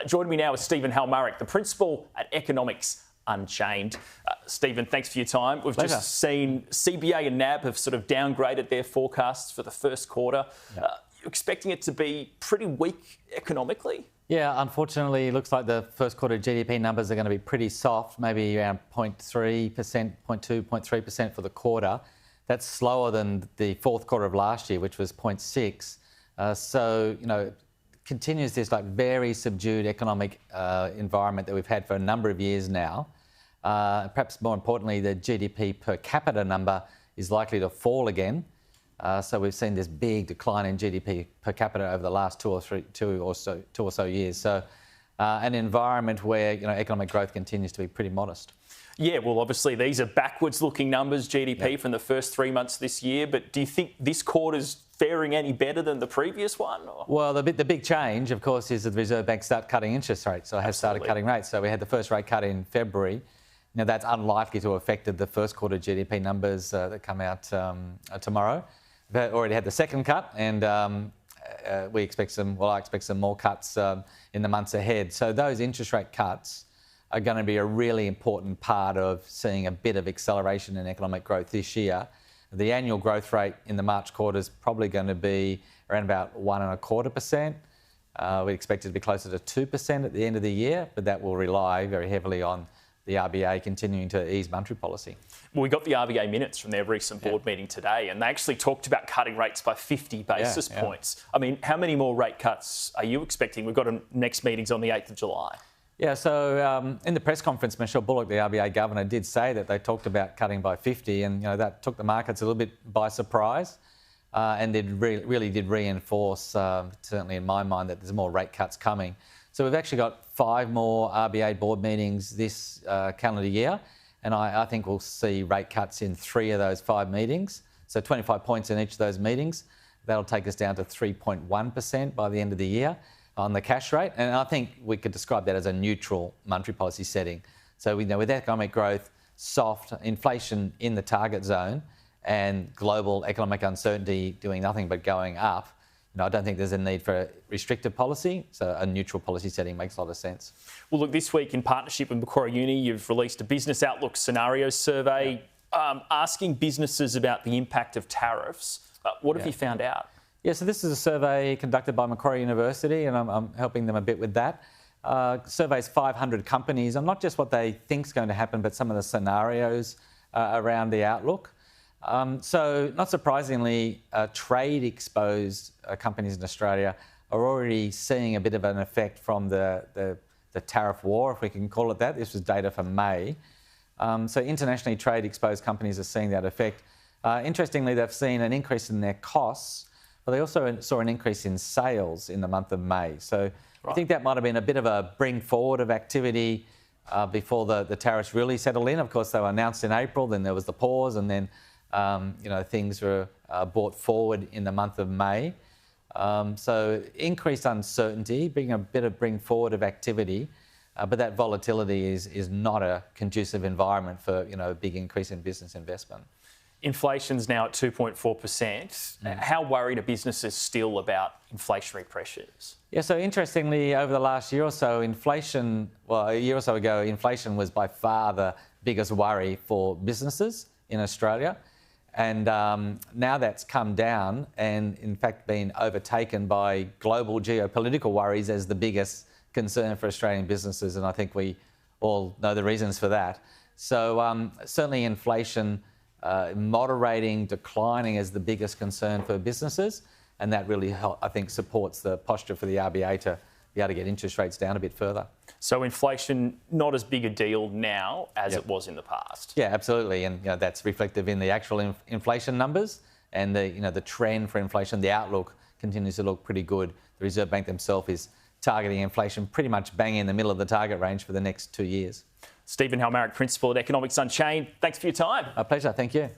Joining me now is Stephen Halmarick, the principal at Economics Unchained. Stephen, thanks for your time. We've Pleasure. just seen CBA and NAB have sort of downgraded their forecasts for the first quarter. You're expecting it to be pretty weak economically? Yeah, unfortunately, it looks like the first quarter GDP numbers are going to be pretty soft, maybe around 0.3%, 0.2%, 0.3% for the quarter. That's slower than the fourth quarter of last year, which was 0.6%. Continues this very subdued economic environment that we've had for a number of years now. Perhaps more importantly, the GDP per capita number is likely to fall again. So we've seen this big decline in GDP per capita over the last two or so years. So an environment where economic growth continues to be pretty modest. Yeah, well, obviously these are backwards-looking numbers, GDP from the first 3 months this year. But do you think this quarter's faring any better than the previous one? Or? Well, the big change, of course, is that the Reserve Bank start cutting interest rates. So it has started cutting rates. So we had the first rate cut in February. Now that's unlikely to have affected the first quarter GDP numbers that come out tomorrow. We've already had the second cut, and I expect some more cuts in the months ahead. So those interest rate cuts are going to be a really important part of seeing a bit of acceleration in economic growth this year. The annual growth rate in the March quarter is probably going to be around about 1.25%. We expect it to be closer to 2% at the end of the year, but that will rely very heavily on the RBA continuing to ease monetary policy. Well, we got the RBA minutes from their recent board meeting today, and they actually talked about cutting rates by 50 basis points. I mean, how many more rate cuts are you expecting? We've got next meetings on the 8th of July. Yeah, so in the press conference, Michelle Bullock, the RBA governor, did say that they talked about cutting by 50, and that took the markets a little bit by surprise, and it really did reinforce, certainly in my mind, that there's more rate cuts coming. So we've actually got 5 more RBA board meetings this calendar year, and I think we'll see rate cuts in 3 of those 5 meetings, so 25 points in each of those meetings. That'll take us down to 3.1% by the end of the year on the cash rate, and I think we could describe that as a neutral monetary policy setting. So we know with economic growth, soft, inflation in the target zone, and global economic uncertainty doing nothing but going up, I don't think there's a need for a restrictive policy, so a neutral policy setting makes a lot of sense. Well, look, this week in partnership with Macquarie Uni, you've released a business outlook scenario survey asking businesses about the impact of tariffs. What have you found out? Yeah, so this is a survey conducted by Macquarie University, and I'm helping them a bit with that. Surveys 500 companies on not just what they think is going to happen, but some of the scenarios around the outlook. So not surprisingly, trade-exposed companies in Australia are already seeing a bit of an effect from the tariff war, if we can call it that. This was data from May. So internationally trade-exposed companies are seeing that effect. Interestingly, they've seen an increase in their costs, but they also saw an increase in sales in the month of May. So I think that might have been a bit of a bring forward of activity before the tariffs really settled in. Of course, they were announced in April, then there was the pause, and then things were brought forward in the month of May. So increased uncertainty, being a bit of bring forward of activity, but that volatility is not a conducive environment for a big increase in business investment. Inflation's now at 2.4%. How worried are businesses still about inflationary pressures? Yeah, so interestingly, over the last year or so, a year or so ago, inflation was by far the biggest worry for businesses in Australia. And now that's come down and, in fact, been overtaken by global geopolitical worries as the biggest concern for Australian businesses. And I think we all know the reasons for that. So certainly inflation moderating, declining is the biggest concern for businesses, and that really, I think, supports the posture for the RBA to be able to get interest rates down a bit further. So inflation not as big a deal now as it was in the past. Yeah, absolutely, and that's reflective in the actual inflation numbers, and the trend for inflation, the outlook continues to look pretty good. The Reserve Bank themselves is targeting inflation pretty much bang in the middle of the target range for the next 2 years. Stephen Halmarick, Principal at Economics Unchained, thanks for your time. A pleasure, thank you.